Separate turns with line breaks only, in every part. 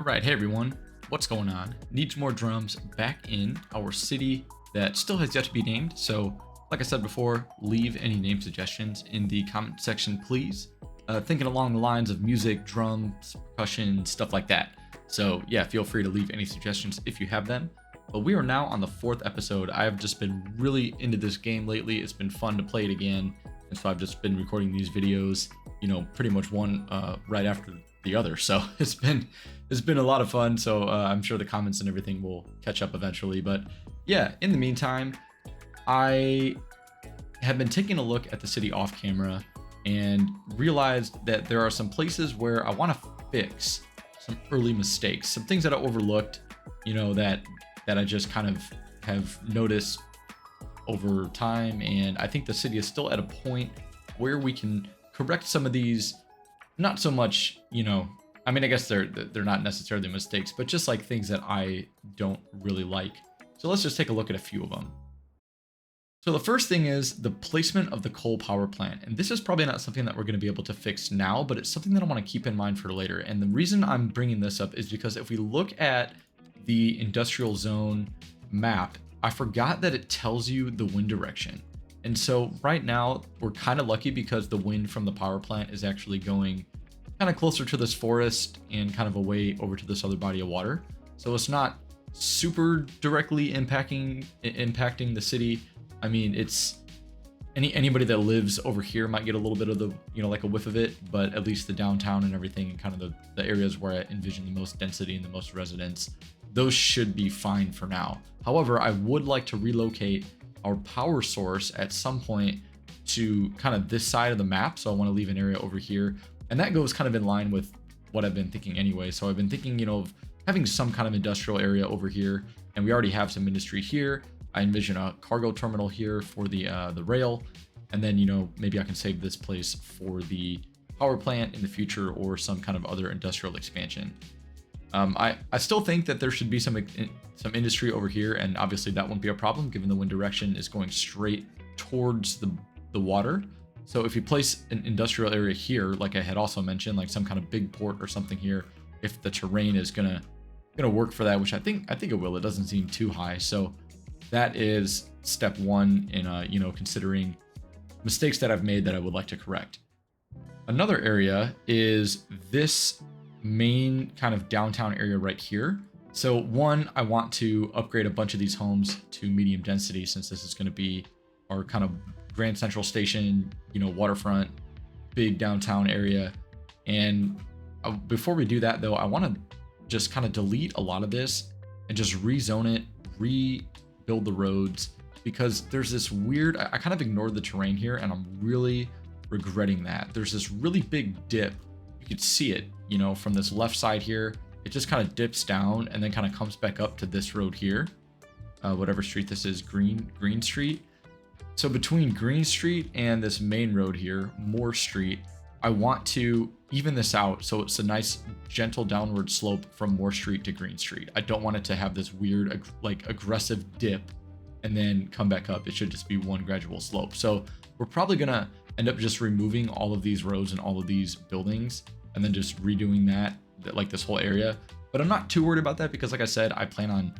Alright, hey everyone, what's going on? Needs more drums back in our city that still has yet to be named, so like I said before, leave any name suggestions in the comment section, please. Thinking along the lines of music, drums, percussion, stuff like that. So yeah, feel free to leave any suggestions if you have them. But we are now on the 4th episode. I have just been really into this game lately. It's been fun to play it again, and so I've just been recording these videos, you know, pretty much one right after the other. So it's been a lot of fun. So I'm sure the comments and everything will catch up eventually. But yeah, in the meantime, I have been taking a look at the city off camera and realized that there are some places where I want to fix some early mistakes, some things that I overlooked, you know, that I just kind of have noticed over time. And I think the city is still at a point where we can correct some of these. Not so much, you know, I mean, I guess they're not necessarily mistakes, but just like things that I don't really like. So let's just take a look at a few of them. So the first thing is the placement of the coal power plant. And this is probably not something that we're going to be able to fix now, but it's something that I want to keep in mind for later. And the reason I'm bringing this up is because if we look at the industrial zone map, I forgot that it tells you the wind direction. And so right now we're kind of lucky because the wind from the power plant is actually going kind of closer to this forest and kind of away over to this other body of water. So it's not super directly impacting the city. I mean, it's anybody that lives over here might get a little bit of the, you know, like a whiff of it, but at least the downtown and everything and kind of the areas where I envision the most density and the most residents, those should be fine for now. However, I would like to relocate our power source at some point to kind of this side of the map. So I want to leave an area over here, and that goes kind of in line with what I've been thinking anyway. So I've been thinking, you know, of having some kind of industrial area over here, and we already have some industry here. I envision a cargo terminal here for the rail, and then, you know, maybe I can save this place for the power plant in the future or some kind of other industrial expansion. I still think that there should be some industry over here, and obviously that won't be a problem given the wind direction is going straight towards the water. So if you place an industrial area here, like I had also mentioned, like some kind of big port or something here, if the terrain is gonna work for that, which I think it will. It doesn't seem too high. So that is step one in you know, considering mistakes that I've made that I would like to correct. Another area is this main kind of downtown area right here. So one, I want to upgrade a bunch of these homes to medium density, since this is going to be our kind of Grand Central Station, you know, waterfront, big downtown area. And before we do that though, I want to just kind of delete a lot of this and just rezone it, rebuild the roads, because there's this weird, I kind of ignored the terrain here and I'm really regretting that. There's this really big dip. You could see it, you know, from this left side here. It just kind of dips down and then kind of comes back up to this road here, whatever street this is, Green Street. So between Green Street and this main road here, Moore Street, I want to even this out so it's a nice gentle downward slope from Moore Street to Green Street. I don't want it to have this weird like aggressive dip and then come back up. It should just be one gradual slope. So we're probably gonna end up just removing all of these roads and all of these buildings and then just redoing that, like this whole area. But I'm not too worried about that because, like I said, I plan on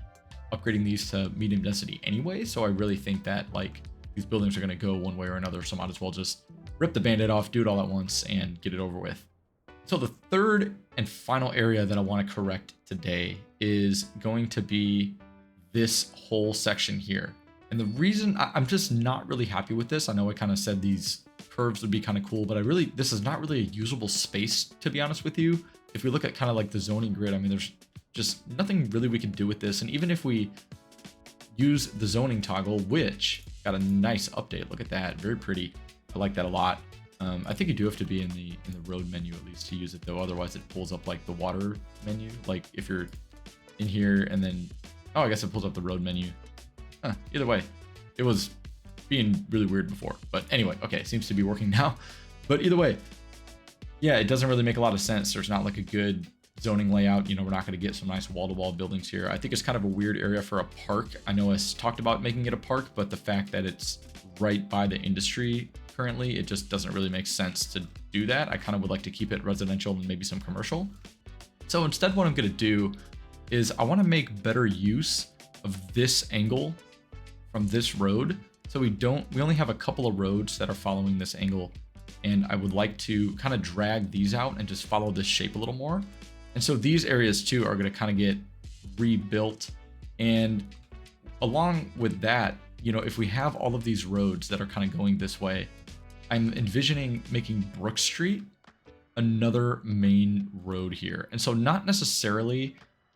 upgrading these to medium density anyway. So I really think that like these buildings are going to go one way or another. So I might as well just rip the band-aid off, do it all at once and get it over with. So the third and final area that I want to correct today is going to be this whole section here. And the reason I'm just not really happy with this, I know I kind of said these curves would be kind of cool, but this is not really a usable space, to be honest with you. If we look at kind of like the zoning grid, I mean, there's just nothing really we can do with this. And even if we use the zoning toggle, which got a nice update, look at that, very pretty. I like that a lot. I think you do have to be in the road menu at least to use it though. Otherwise it pulls up like the water menu. Like if you're in here and then, oh, I guess it pulls up the road menu. Either way, it was being really weird before, but anyway, okay, it seems to be working now. But either way, yeah, it doesn't really make a lot of sense. There's not like a good zoning layout. You know, we're not going to get some nice wall-to-wall buildings here. I think it's kind of a weird area for a park. I know I talked about making it a park, but the fact that it's right by the industry currently, it just doesn't really make sense to do that. I kind of would like to keep it residential and maybe some commercial. So instead, what I'm going to do is I want to make better use of this angle from this road. So we only have a couple of roads that are following this angle, and I would like to kind of drag these out and just follow this shape a little more. And so these areas too are going to kind of get rebuilt. And along with that, you know, if we have all of these roads that are kind of going this way, I'm envisioning making Brook Street another main road here. And so not necessarily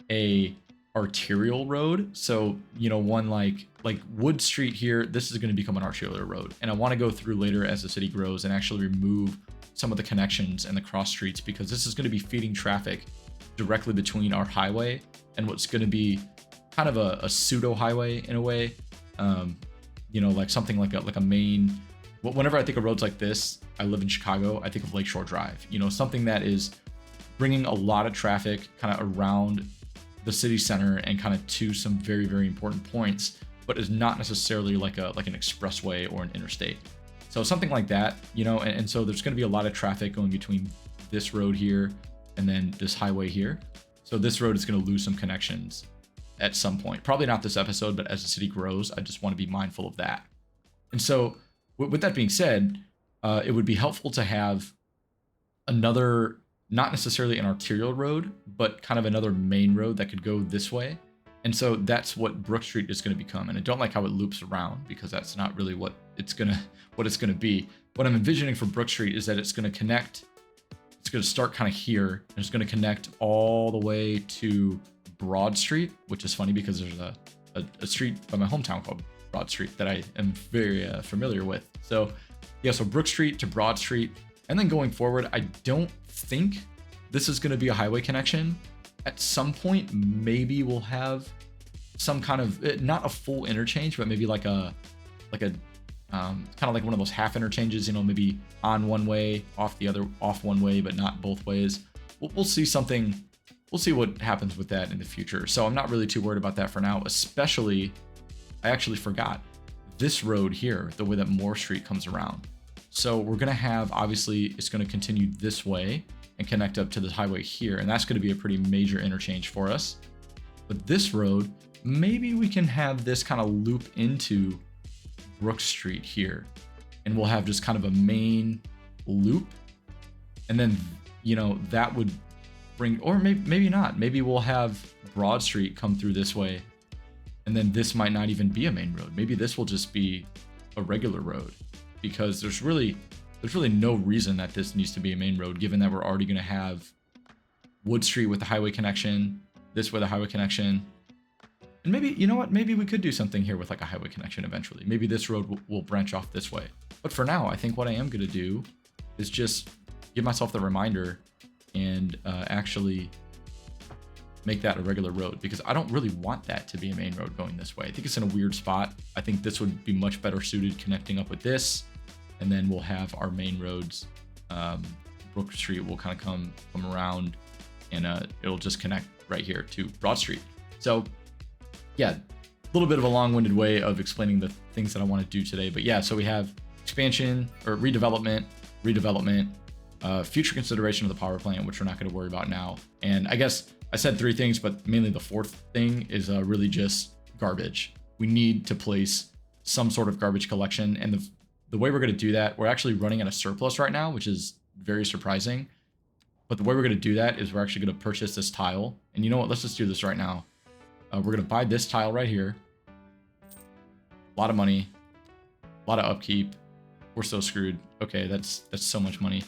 a arterial road. So, you know, one like Wood Street here, this is going to become an arterial road. And I want to go through later as the city grows and actually remove some of the connections and the cross streets, because this is going to be feeding traffic directly between our highway and what's going to be kind of a pseudo highway in a way. You know, like something like a main. Whenever I think of roads like this, I live in Chicago, I think of Lakeshore Drive. You know, something that is bringing a lot of traffic kind of around the city center and kind of to some very, very important points, but is not necessarily like an expressway or an interstate. So something like that, you know, and so there's going to be a lot of traffic going between this road here and then this highway here. So this road is going to lose some connections at some point. Probably not this episode, but as the city grows, I just want to be mindful of that. And so with that being said, it would be helpful to have another, not necessarily an arterial road, but kind of another main road that could go this way. And so that's what Brook Street is going to become. And I don't like how it loops around, because that's not really what it's going to be. What I'm envisioning for Brook Street is that it's going to connect. It's going to start kind of here, and it's going to connect all the way to Broad Street, which is funny because there's a street by my hometown called Broad Street that I am very familiar with. So yeah, so Brook Street to Broad Street, and then going forward, I don't think this is going to be a highway connection. At some point, maybe we'll have some kind of, not a full interchange, but maybe like a kind of like one of those half interchanges, you know, maybe on one way, off the other, off one way, but not both ways. We'll see something. We'll see what happens with that in the future. So I'm not really too worried about that for now, especially I actually forgot this road here, the way that Moore Street comes around. So we're going to have, obviously, it's going to continue this way and connect up to the highway here. And that's going to be a pretty major interchange for us. But this road, maybe we can have this kind of loop into Brook Street here. And we'll have just kind of a main loop. And then, you know, that would bring, or maybe not. Maybe we'll have Broad Street come through this way. And then this might not even be a main road. Maybe this will just be a regular road, because there's really no reason that this needs to be a main road, given that we're already going to have Wood Street with the highway connection, this with a highway connection. And maybe, you know what, maybe we could do something here with like a highway connection eventually. Maybe this road will branch off this way. But for now, I think what I am going to do is just give myself the reminder and actually make that a regular road, because I don't really want that to be a main road going this way. I think it's in a weird spot. I think this would be much better suited connecting up with this, and then we'll have our main roads. Brook Street will kind of come around, and it'll just connect right here to Broad Street. So yeah, a little bit of a long-winded way of explaining the things that I want to do today. But yeah, so we have expansion or redevelopment, future consideration of the power plant, which we're not going to worry about now. And I guess I said three things, but mainly the fourth thing is really just garbage. We need to place some sort of garbage collection. And the way we're going to do that, we're actually running at a surplus right now, which is very surprising. But the way we're going to do that is we're actually going to purchase this tile. And you know what? Let's just do this right now. We're going to buy this tile right here. A lot of money, a lot of upkeep. We're so screwed. Okay, that's so much money.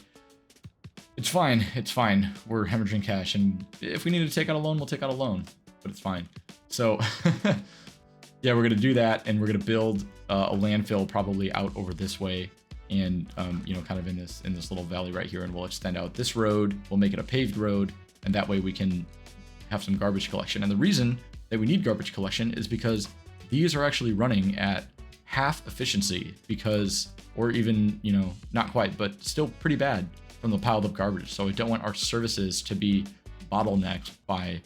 It's fine. It's fine. We're hemorrhaging cash, and if we need to take out a loan, we'll take out a loan, but it's fine. So yeah, we're going to do that, and we're going to build a landfill probably out over this way, and you know, kind of in this little valley right here, and we'll extend out this road. We'll make it a paved road, and that way we can have some garbage collection. And the reason that we need garbage collection is because these are actually running at half efficiency, because, or even, you know, not quite, but still pretty bad from the piled up garbage. So we don't want our services to be bottlenecked by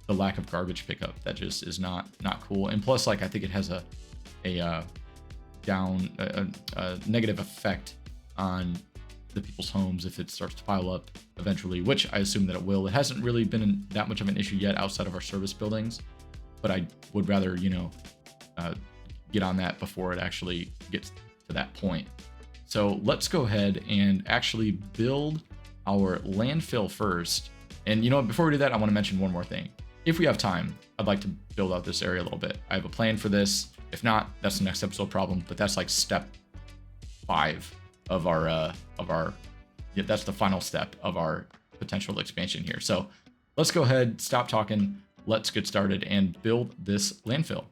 the lack of garbage pickup. That just is not cool. And plus, like, I think it has a negative effect on the people's homes if it starts to pile up eventually, which I assume that it will. It hasn't really been that much of an issue yet outside of our service buildings, but I would rather, get on that before it actually gets to that point. So let's go ahead and actually build our landfill first. And before we do that, I want to mention one more thing. If we have time, I'd like to build out this area a little bit. I have a plan for this. If not, that's the next episode problem, but that's like step 5 of our that's the final step of our potential expansion here. So let's go ahead, stop talking, let's get started and build this landfill.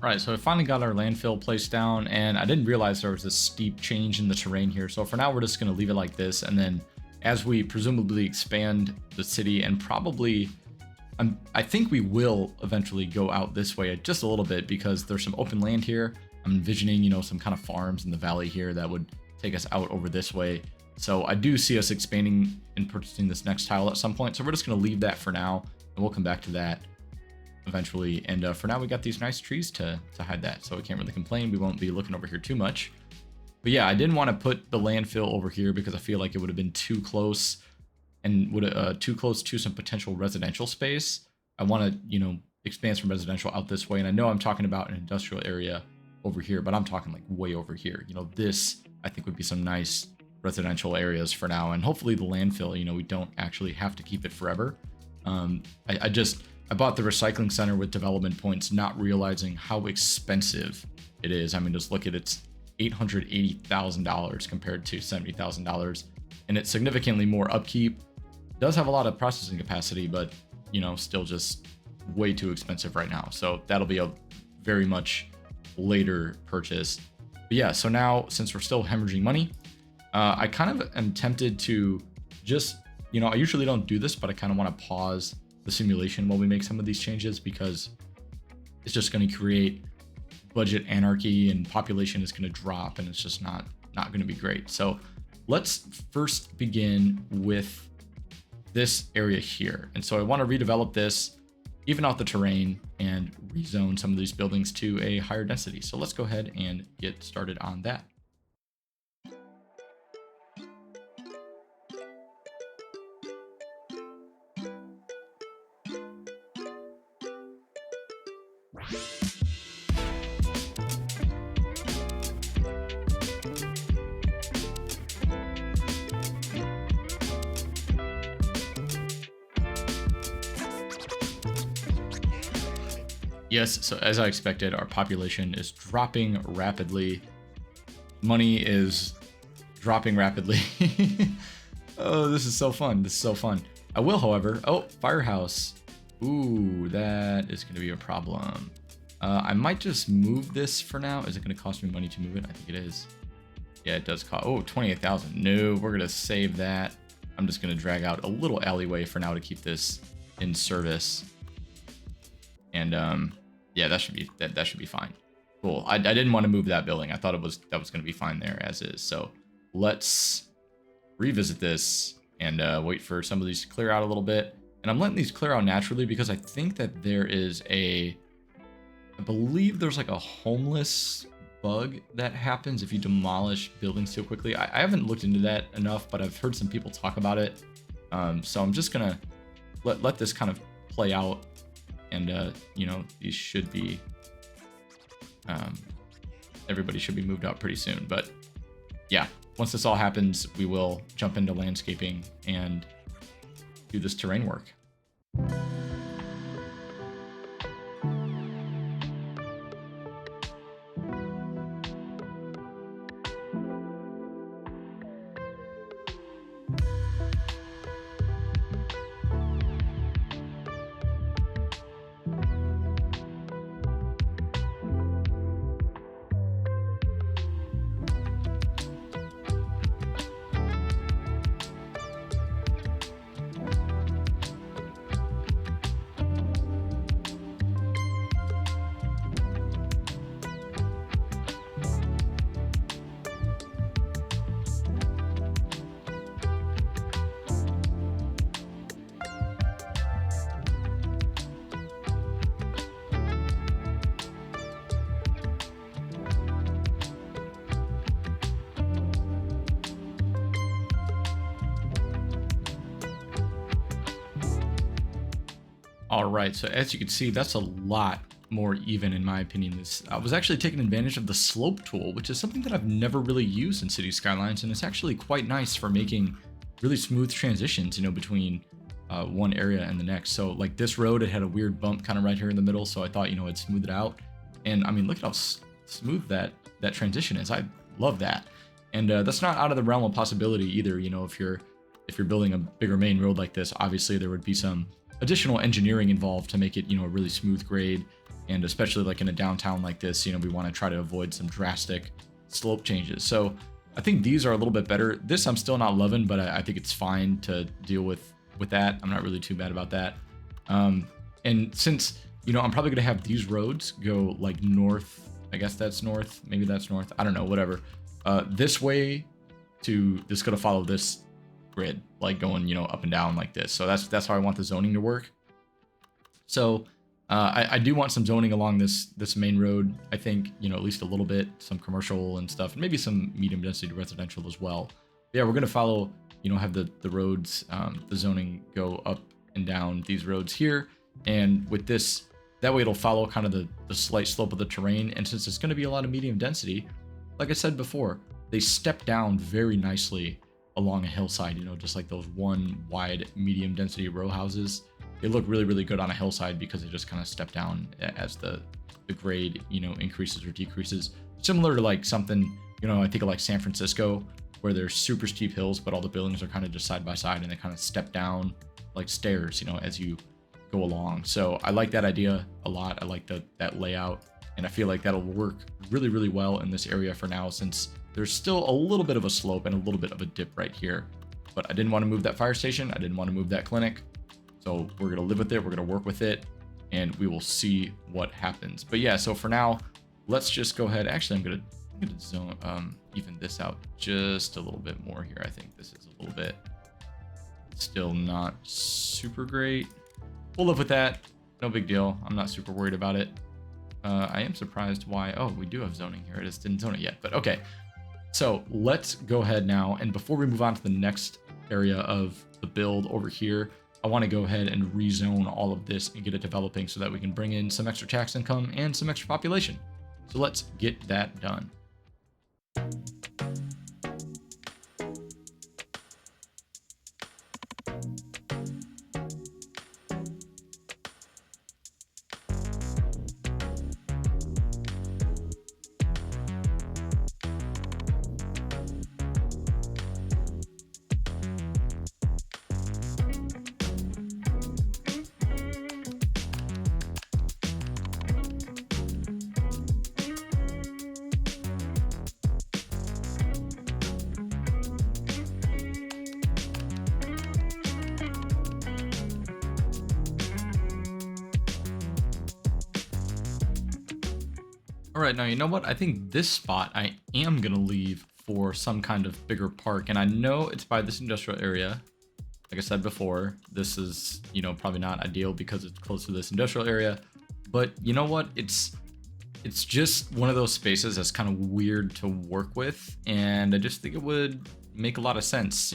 All right, so I finally got our landfill placed down, and I didn't realize there was this steep change in the terrain here. So for now, we're just going to leave it like this, and then as we presumably expand the city, and probably, I think we will eventually go out this way just a little bit because there's some open land here. I'm envisioning, some kind of farms in the valley here that would take us out over this way. So I do see us expanding and purchasing this next tile at some point. So we're just going to leave that for now, and we'll come back to that eventually. And for now, we got these nice trees to hide that, so we can't really complain. We won't be looking over here too much. But yeah, I didn't want to put the landfill over here because I feel like it would have been too close and would too close to some potential residential space. I want to, expand some residential out this way. And I know I'm talking about an industrial area over here, but I'm talking like way over here. This I think would be some nice residential areas for now. And hopefully the landfill, we don't actually have to keep it forever. I bought the recycling center with development points, not realizing how expensive it is. I mean, just look at it's $880,000 compared to $70,000, and it's significantly more upkeep. It does have a lot of processing capacity, but still just way too expensive right now. So that'll be a very much later purchase. But yeah, so now since we're still hemorrhaging money, I kind of am tempted to just, I usually don't do this, but I kind of want to pause the simulation while we make some of these changes because it's just going to create budget anarchy and population is going to drop, and it's just not going to be great. So let's first begin with this area here. And so I want to redevelop this, even out the terrain, and rezone some of these buildings to a higher density. So let's go ahead and get started on that. Yes, so as I expected, our population is dropping rapidly. Money is dropping rapidly. Oh, this is so fun. This is so fun. I will, however, firehouse. Ooh, that is going to be a problem. I might just move this for now. Is it going to cost me money to move it? I think it is. Yeah, it does cost. Oh, 28,000. No, we're going to save that. I'm just going to drag out a little alleyway for now to keep this in service. And yeah, that should be fine. Cool. I didn't want to move that building. I thought that was going to be fine there as is. So let's revisit this and wait for some of these to clear out a little bit. And I'm letting these clear out naturally because I think that there is I believe there's like a homeless bug that happens if you demolish buildings too quickly. I haven't looked into that enough, but I've heard some people talk about it. So I'm just gonna let this kind of play out, and you know, these should be everybody should be moved out pretty soon. But yeah, once this all happens, we will jump into landscaping and do this terrain work. All right, so as you can see, that's a lot more even in my opinion. I was actually taking advantage of the slope tool, which is something that I've never really used in City Skylines, and it's actually quite nice for making really smooth transitions, you know, between one area and the next. So like this road, it had a weird bump kind of right here in the middle, so I thought, you know, it'd smooth it out. And I mean, look at how smooth that transition is. I love that. And that's not out of the realm of possibility either. You know, if you're building a bigger main road like this, obviously there would be some additional engineering involved to make it, you know, a really smooth grade. And especially like in a downtown like this, you know, we want to try to avoid some drastic slope changes. So I think these are a little bit better. This I'm still not loving, but I think it's fine to deal with that. I'm not really too bad about that. And since, you know, I'm probably gonna have these roads go like north, I guess that's north, maybe that's north, I don't know, whatever. This way this gonna follow this grid, like going, you know, up and down like this. So that's how I want the zoning to work. So I do want some zoning along this main road. I think, you know, at least a little bit, some commercial and stuff, and maybe some medium density residential as well. Yeah, we're gonna follow, you know, have the roads, the zoning go up and down these roads here, and with this, that way it'll follow kind of the slight slope of the terrain. And since it's going to be a lot of medium density, like I said before, they step down very nicely along a hillside, you know, just like those one wide medium density row houses. They look really, really good on a hillside because they just kind of step down as the grade, you know, increases or decreases. Similar to like something, you know, I think of like San Francisco, where there's super steep hills, but all the buildings are kind of just side by side and they kind of step down like stairs, you know, as you go along. So I like that idea a lot. I like that layout, and I feel like that'll work really, really well in this area for now, since there's still a little bit of a slope and a little bit of a dip right here. But I didn't want to move that fire station. I didn't want to move that clinic. So we're going to live with it. We're going to work with it, and we will see what happens. But yeah, so for now, let's just go ahead. Actually, I'm going to zone even this out just a little bit more here. I think this is a little bit still not super great. We'll live with that. No big deal. I'm not super worried about it. I am surprised why. Oh, we do have zoning here. I just didn't zone it yet, but okay. So let's go ahead now. And before we move on to the next area of the build over here, I want to go ahead and rezone all of this and get it developing so that we can bring in some extra tax income and some extra population. So let's get that done. All right, now you know what? I think this spot I am gonna leave for some kind of bigger park, and I know it's by this industrial area. Like I said before, this is, probably not ideal because it's close to this industrial area, but you know what? It's just one of those spaces that's kind of weird to work with, and I just think it would make a lot of sense,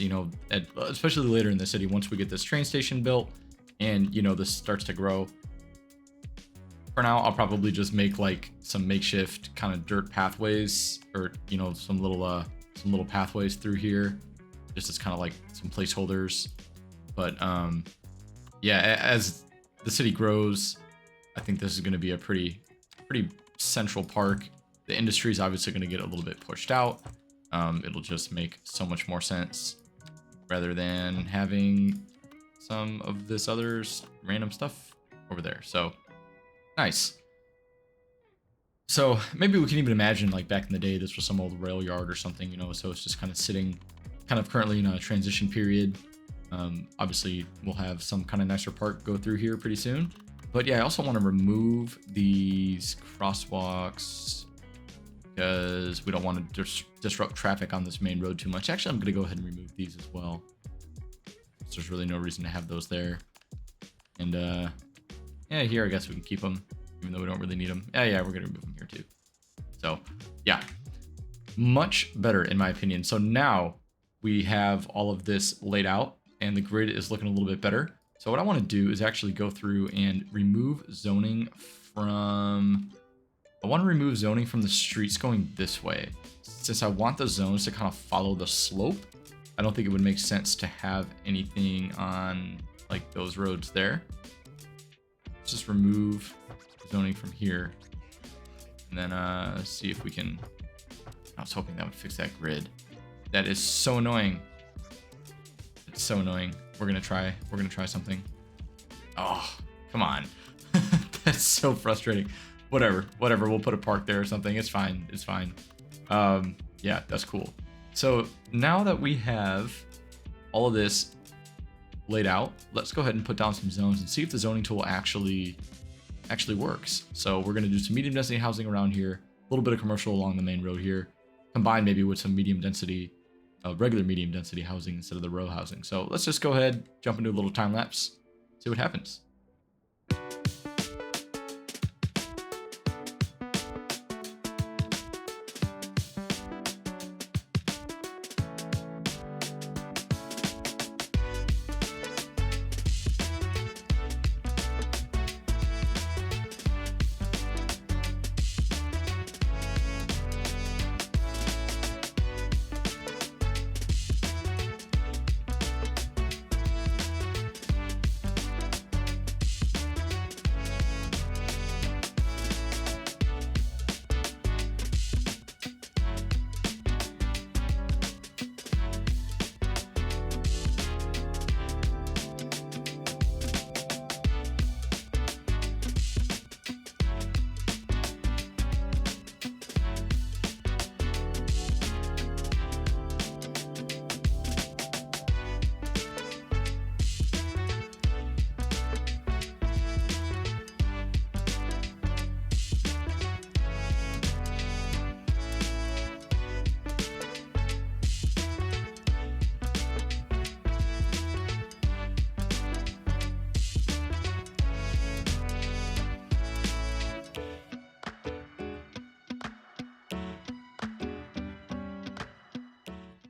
especially later in the city once we get this train station built and this starts to grow. For now, I'll probably just make like some makeshift kind of dirt pathways, or some little pathways through here, just as kind of like some placeholders. But yeah, as the city grows, I think this is going to be a pretty central park. The industry is obviously going to get a little bit pushed out. It'll just make so much more sense rather than having some of this other random stuff over there. So nice. So maybe we can even imagine like back in the day, this was some old rail yard or something, so it's just kind of sitting kind of currently in a transition period. Obviously we'll have some kind of nicer park go through here pretty soon. But yeah, I also want to remove these crosswalks because we don't want to disrupt traffic on this main road too much. Actually, I'm going to go ahead and remove these as well. So there's really no reason to have those there. And yeah, here I guess we can keep them, even though we don't really need them. Yeah, we're going to remove them here too. So yeah, much better in my opinion. So now we have all of this laid out and the grid is looking a little bit better. So what I want to do is actually go through and remove zoning from... I want to remove zoning from the streets going this way. Since I want the zones to kind of follow the slope, I don't think it would make sense to have anything on like those roads there. Let's just remove zoning from here. And then see if we can... I was hoping that would fix that grid. That is so annoying. It's so annoying. We're gonna try something. Oh, come on. That's so frustrating. Whatever. We'll put a park there or something. It's fine. Yeah, that's cool. So now that we have all of this laid out, let's go ahead and put down some zones and see if the zoning tool actually works. So we're gonna do some medium density housing around here, a little bit of commercial along the main road here, combined maybe with some medium density, regular medium density housing instead of the row housing. So let's just go ahead, jump into a little time lapse, see what happens.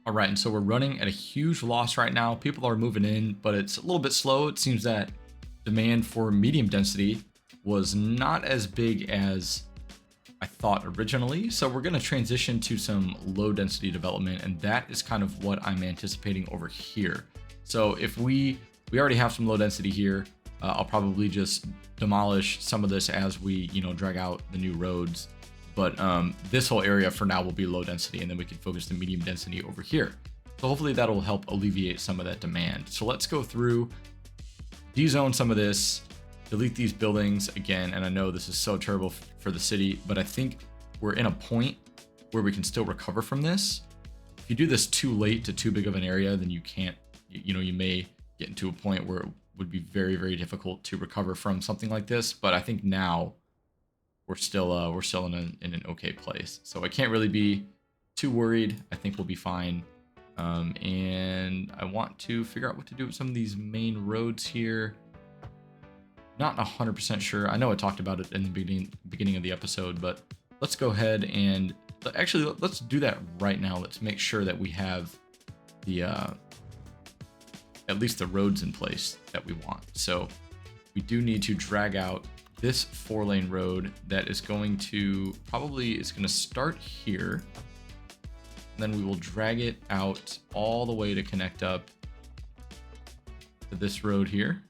All right, and so we're running at a huge loss right now. People are moving in, but it's a little bit slow. It seems that demand for medium density was not as big as I thought originally. So we're gonna transition to some low density development, and that is kind of what I'm anticipating over here. So if we already have some low density here, I'll probably just demolish some of this as we, drag out the new roads. But this whole area for now will be low density, and then we can focus the medium density over here. So hopefully that'll help alleviate some of that demand. So let's go through, dezone some of this, delete these buildings again. And I know this is so terrible for the city, but I think we're in a point where we can still recover from this. If you do this too late to too big of an area, then you can't, you may get into a point where it would be very, very difficult to recover from something like this. But I think now we're still in an okay place. So I can't really be too worried. I think we'll be fine. And I want to figure out what to do with some of these main roads here. Not 100% sure. I know I talked about it in the beginning of the episode, but let's go ahead and actually let's do that right now. Let's make sure that we have the at least the roads in place that we want. So we do need to drag out this 4-lane road that is going to it's going to start here. Then we will drag it out all the way to connect up to this road here.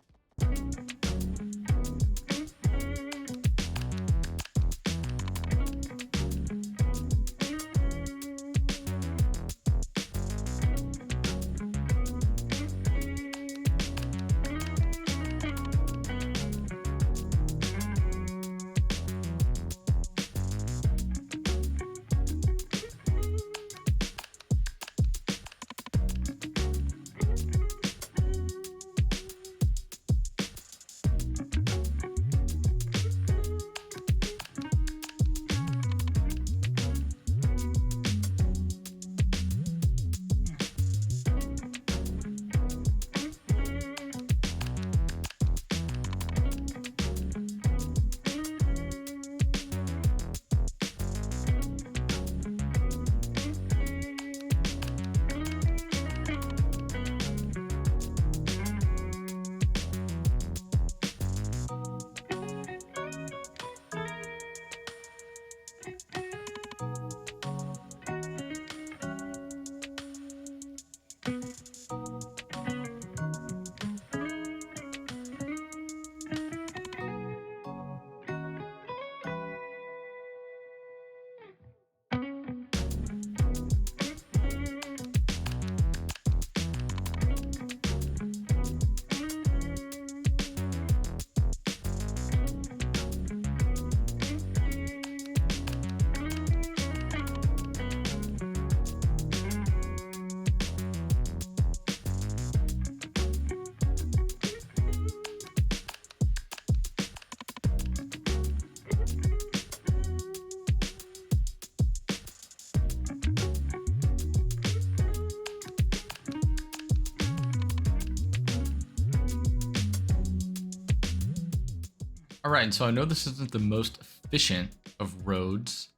All right, and so I know this isn't the most efficient of roads,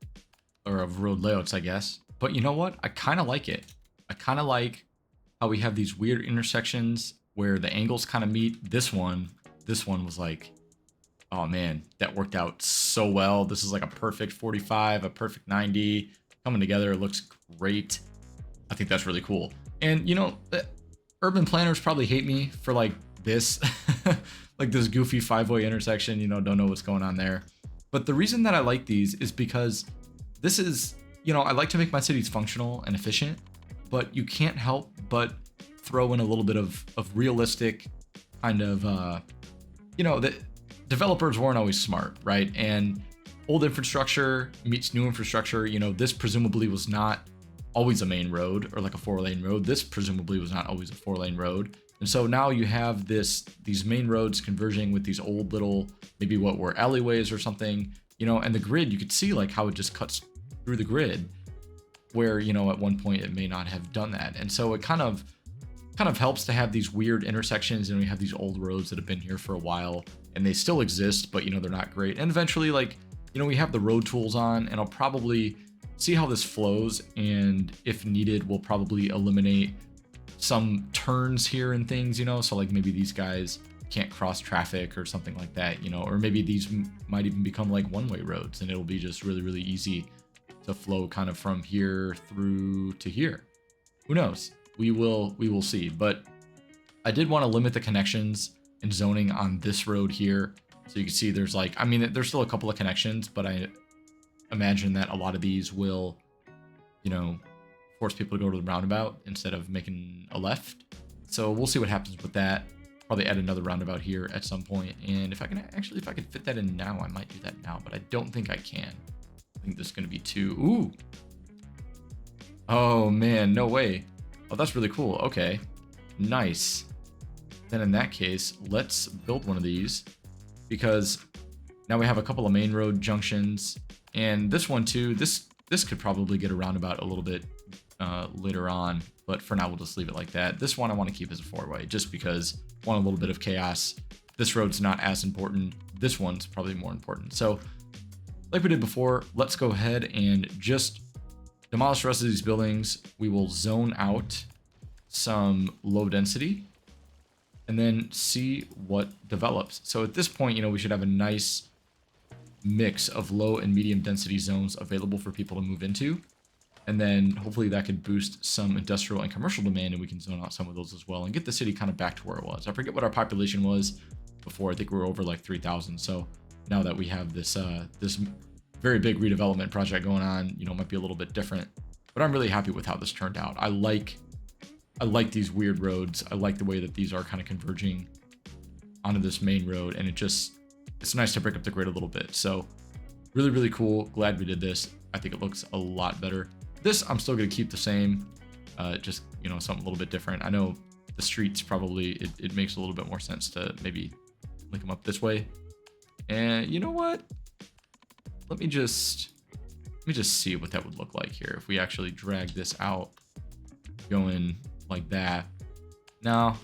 or of road layouts, I guess, but you know what? I kind of like it. I kind of like how we have these weird intersections where the angles kind of meet. This one was like, oh man, that worked out so well. This is like a perfect 45, a perfect 90 coming together. It looks great. I think that's really cool. And you know, urban planners probably hate me for like this, like this goofy 5-way intersection, you know, don't know what's going on there. But the reason that I like these is because this is, you know, I like to make my cities functional and efficient, but you can't help but throw in a little bit of realistic kind of, you know, the developers weren't always smart, right? And old infrastructure meets new infrastructure. You know, this presumably was not always a main road or like a 4-lane road. This presumably was not always a 4-lane road. And so now you have these main roads converging with these old little, maybe what were alleyways or something, you know, and the grid, you could see like how it just cuts through the grid where, you know, at one point it may not have done that. And so it kind of helps to have these weird intersections, and we have these old roads that have been here for a while and they still exist, but you know, they're not great. And eventually, like, you know, we have the road tools on, and I'll probably see how this flows. And if needed, we'll probably eliminate some turns here and things, you know, so like maybe these guys can't cross traffic or something like that, you know, or maybe these might even become like one-way roads and it'll be just really, really easy to flow kind of from here through to here. Who knows? We will see. But I did want to limit the connections and zoning on this road here. So you can see there's like, I mean, there's still a couple of connections, but I imagine that a lot of these will, you know, force people to go to the roundabout instead of making a left. So we'll see what happens with that. Probably add another roundabout here at some point. And if I can fit that in now, I might do that now, but I don't think I can. I think there's going to be 2. Ooh. Oh man, no way. Oh, that's really cool. Okay, nice. Then in that case, let's build one of these, because Now we have a couple of main road junctions, and this one too. This could probably get a roundabout a little bit later on, but for now we'll just leave it like that. This one I want to keep as a 4-way just because I want a little bit of chaos. This road's not as important. This one's probably more important. So like we did before, let's go ahead and just demolish the rest of these buildings. We will zone out some low density and then see what develops. So at this point, we should have a nice mix of low and medium density zones available for people to move into. And then hopefully that could boost some industrial and commercial demand, and we can zone out some of those as well and get the city kind of back to where it was. I forget what our population was before. I think we were over like 3,000. So now that we have this this very big redevelopment project going on, it might be a little bit different. But I'm really happy with how this turned out. I like these weird roads. I like the way that these are kind of converging onto this main road, and it's nice to break up the grid a little bit. So really, really cool. Glad we did this. I think it looks a lot better. This I'm still going to keep the same, just, something a little bit different. I know the streets probably, it makes a little bit more sense to maybe link them up this way. And you know what? Let me just see what that would look like here if we actually drag this out going like that. Now,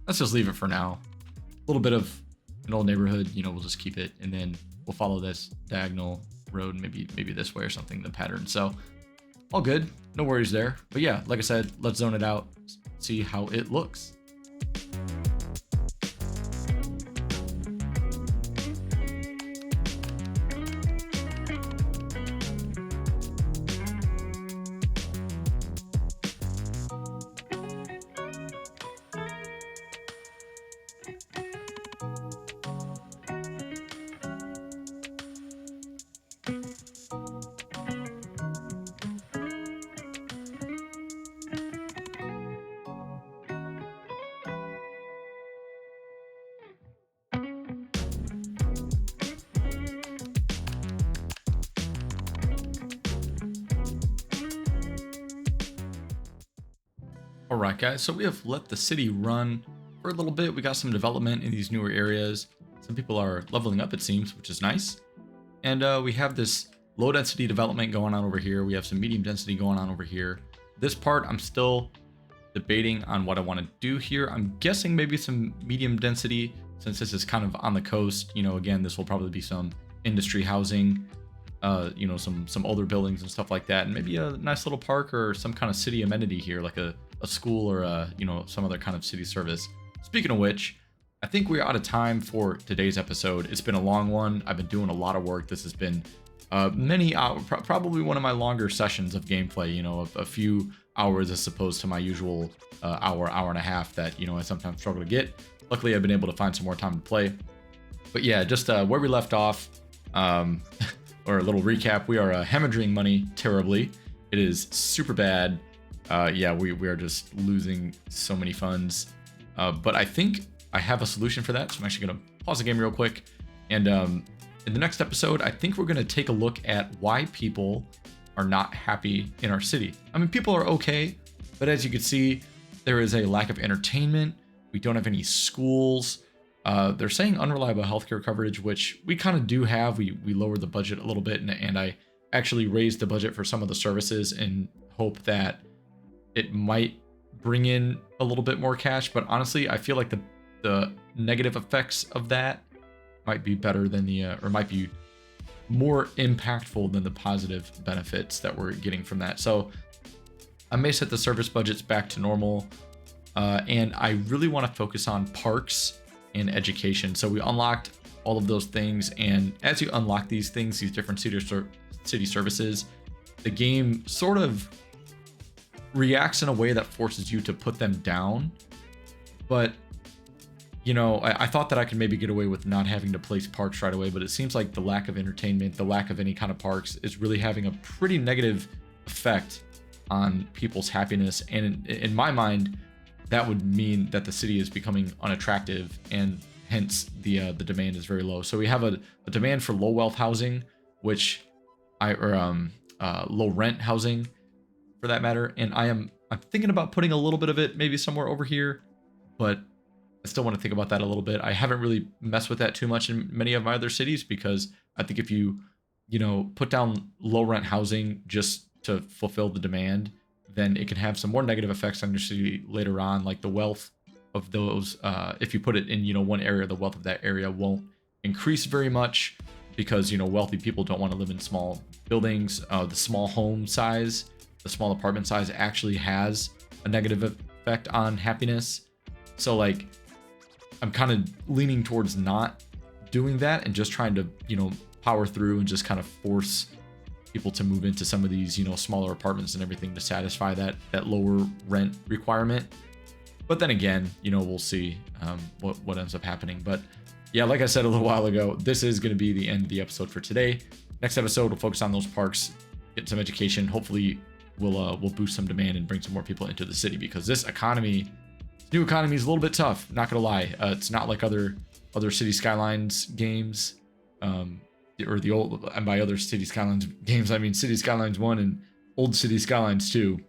let's just leave it for now. A little bit of an old neighborhood, we'll just keep it, and then we'll follow this diagonal road, maybe this way or something, the pattern. So all good, no worries there. But yeah, like I said, let's zone it out, see how it looks. All right, guys, so we have let the city run for a little bit. We got some development in these newer areas. Some people are leveling up, it seems, which is nice. And we have this low density development going on over here. We have some medium density going on over here. This part, I'm still debating on what I want to do here. I'm guessing maybe some medium density, since this is kind of on the coast. Again, this will probably be some industry housing, some older buildings and stuff like that. And maybe a nice little park or some kind of city amenity here, like a school or some other kind of city service. Speaking of which, I think we're out of time for today's episode. It's been a long one. I've been doing a lot of work. This has been many hours, probably one of my longer sessions of gameplay, a few hours as opposed to my usual hour and a half that, I sometimes struggle to get. Luckily, I've been able to find some more time to play. But yeah, just where we left off, or a little recap, we are hemorrhaging money terribly. It is super bad. Yeah, we are just losing so many funds. But I think I have a solution for that. So I'm actually going to pause the game real quick. And in the next episode, I think we're going to take a look at why people are not happy in our city. I mean, people are okay, but as you can see, there is a lack of entertainment. We don't have any schools. They're saying unreliable healthcare coverage, which we kind of do have. We lowered the budget a little bit, and I actually raised the budget for some of the services in hope that it might bring in a little bit more cash. But honestly, I feel like the negative effects of that might be better than or might be more impactful than the positive benefits that we're getting from that. So I may set the service budgets back to normal, and I really want to focus on parks and education. So we unlocked all of those things, and as you unlock these things, these different city services, the game sort of reacts in a way that forces you to put them down. But I thought that I could maybe get away with not having to place parks right away, but it seems like the lack of entertainment, the lack of any kind of parks, is really having a pretty negative effect on people's happiness. And in my mind, that would mean that the city is becoming unattractive, and hence the demand is very low. So we have a demand for low wealth housing, low rent housing for that matter. And I'm thinking about putting a little bit of it maybe somewhere over here, but I still want to think about that a little bit. I haven't really messed with that too much in many of my other cities because I think if you, put down low rent housing just to fulfill the demand, then it can have some more negative effects on your city later on, like the wealth of those. If you put it in, one area, the wealth of that area won't increase very much because, wealthy people don't want to live in small buildings. The small home size, the small apartment size actually has a negative effect on happiness. So like, I'm kind of leaning towards not doing that and just trying to, power through and just kind of force people to move into some of these, smaller apartments and everything to satisfy that lower rent requirement. But then again, we'll see what ends up happening. But yeah, like I said a little while ago, this is going to be the end of the episode for today. Next episode, we'll focus on those parks, get some education. Hopefully, we'll boost some demand and bring some more people into the city because this new economy is a little bit tough. Not gonna lie, it's not like other City Skylines games, or the old. And by other City Skylines games, I mean City Skylines 1 and old City Skylines 2,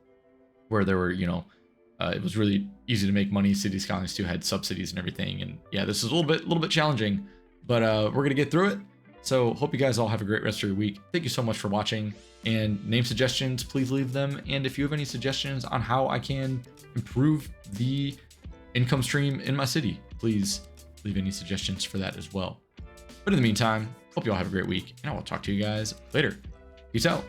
where there were it was really easy to make money. City Skylines 2 had subsidies and everything, and yeah, this is a little bit challenging, but we're gonna get through it. So hope you guys all have a great rest of your week. Thank you so much for watching, and name suggestions, please leave them. And if you have any suggestions on how I can improve the income stream in my city, please leave any suggestions for that as well. But in the meantime, hope you all have a great week, and I will talk to you guys later. Peace out.